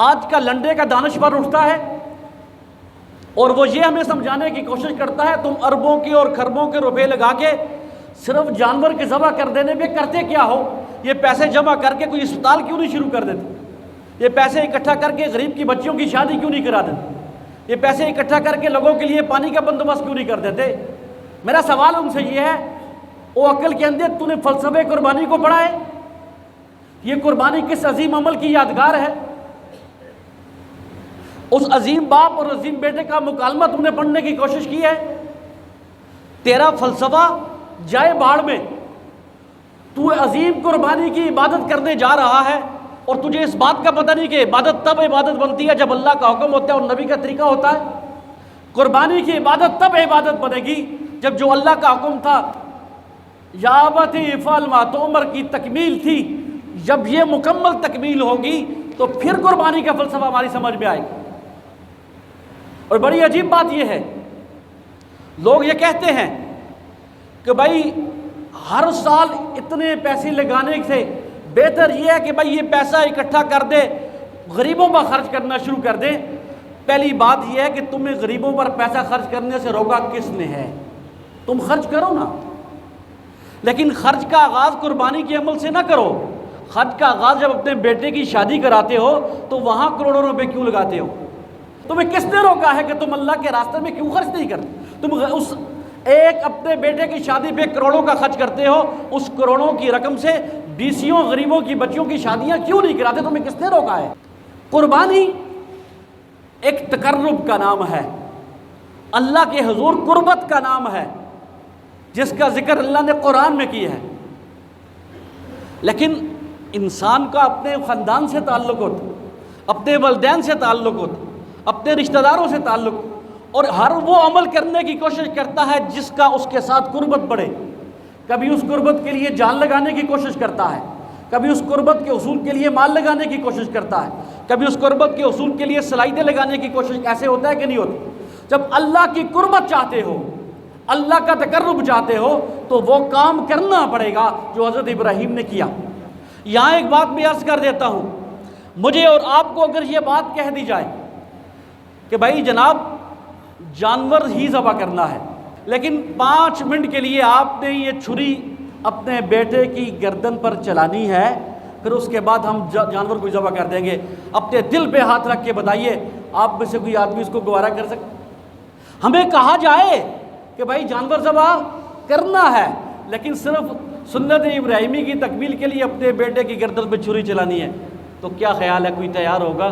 آج کا لنڈے کا دانشور اٹھتا ہے اور وہ یہ ہمیں سمجھانے کی کوشش کرتا ہے تم اربوں کے اور کھربوں کے روپے لگا کے صرف جانور کے ذبح کر دینے پہ کرتے کیا ہو؟ یہ پیسے جمع کر کے کوئی اسپتال کیوں نہیں شروع کر دیتے؟ یہ پیسے اکٹھا کر کے غریب کی بچیوں کی شادی کیوں نہیں کرا دیتے؟ یہ پیسے اکٹھا کر کے لوگوں کے لیے پانی کا بندوبست کیوں نہیں کر دیتے؟ میرا سوال ان سے یہ ہے، او عقل کے اندر تو نے فلسفے قربانی کو پڑھا ہے؟ یہ قربانی کس عظیم عمل کی یادگار ہے؟ اس عظیم باپ اور عظیم بیٹے کا مکالمہ تم نے پڑھنے کی کوشش کی ہے؟ تیرا فلسفہ جائے باڑ میں، تو عظیم قربانی کی عبادت کرنے جا رہا ہے اور تجھے اس بات کا پتہ نہیں کہ عبادت تب عبادت بنتی ہے جب اللہ کا حکم ہوتا ہے اور نبی کا طریقہ ہوتا ہے۔ قربانی کی عبادت تب عبادت بنے گی جب جو اللہ کا حکم تھا یا ابت افعل ما تؤمر کی تکمیل تھی، جب یہ مکمل تکمیل ہوگی تو پھر قربانی کا فلسفہ ہماری سمجھ میں آئے گا۔ اور بڑی عجیب بات یہ ہے، لوگ یہ کہتے ہیں کہ بھائی ہر سال اتنے پیسے لگانے سے بہتر یہ ہے کہ بھائی یہ پیسہ اکٹھا کر دے، غریبوں پر خرچ کرنا شروع کر دیں۔ پہلی بات یہ ہے کہ تمہیں غریبوں پر پیسہ خرچ کرنے سے روکا کس نے ہے؟ تم خرچ کرو نا، لیکن خرچ کا آغاز قربانی کے عمل سے نہ کرو۔ خرچ کا آغاز جب اپنے بیٹے کی شادی کراتے ہو تو وہاں کروڑوں روپے کیوں لگاتے ہو؟ تمہیں کس نے روکا ہے کہ تم اللہ کے راستے میں کیوں خرچ نہیں کرتے؟ تم اس ایک اپنے بیٹے کی شادی پہ کروڑوں کا خرچ کرتے ہو، اس کروڑوں کی رقم سے بیسیوں غریبوں کی بچیوں کی شادیاں کیوں نہیں کراتے؟ تمہیں کس نے روکا ہے؟ قربانی ایک تقرب کا نام ہے، اللہ کے حضور قربت کا نام ہے، جس کا ذکر اللہ نے قرآن میں کیا ہے۔ لیکن انسان کا اپنے خاندان سے تعلق ہوتا، اپنے والدین سے تعلق ہوتا، اپنے رشتہ داروں سے تعلق، اور ہر وہ عمل کرنے کی کوشش کرتا ہے جس کا اس کے ساتھ قربت بڑھے۔ کبھی اس قربت کے لیے جان لگانے کی کوشش کرتا ہے، کبھی اس قربت کے حصول کے لیے مال لگانے کی کوشش کرتا ہے، کبھی اس قربت کے حصول کے لیے صلاحیتیں لگانے کی کوشش۔ ایسے ہوتا ہے کہ نہیں ہوتا؟ جب اللہ کی قربت چاہتے ہو، اللہ کا تقرب چاہتے ہو، تو وہ کام کرنا پڑے گا جو حضرت ابراہیم نے کیا۔ یہاں ایک بات میں عرض کر دیتا ہوں، مجھے اور آپ کو اگر یہ بات کہہ دی جائے کہ بھائی جناب جانور ہی ذبح کرنا ہے، لیکن 5 منٹ کے لیے آپ نے یہ چھری اپنے بیٹے کی گردن پر چلانی ہے، پھر اس کے بعد ہم جانور کو ذبح کر دیں گے، اپنے دل پہ ہاتھ رکھ کے بتائیے آپ میں سے کوئی آدمی اس کو گوارا کر سکتا؟ ہمیں کہا جائے کہ بھائی جانور ذبح کرنا ہے، لیکن صرف سنت ابراہیمی کی تکمیل کے لیے اپنے بیٹے کی گردن پہ چھری چلانی ہے، تو کیا خیال ہے کوئی تیار ہوگا؟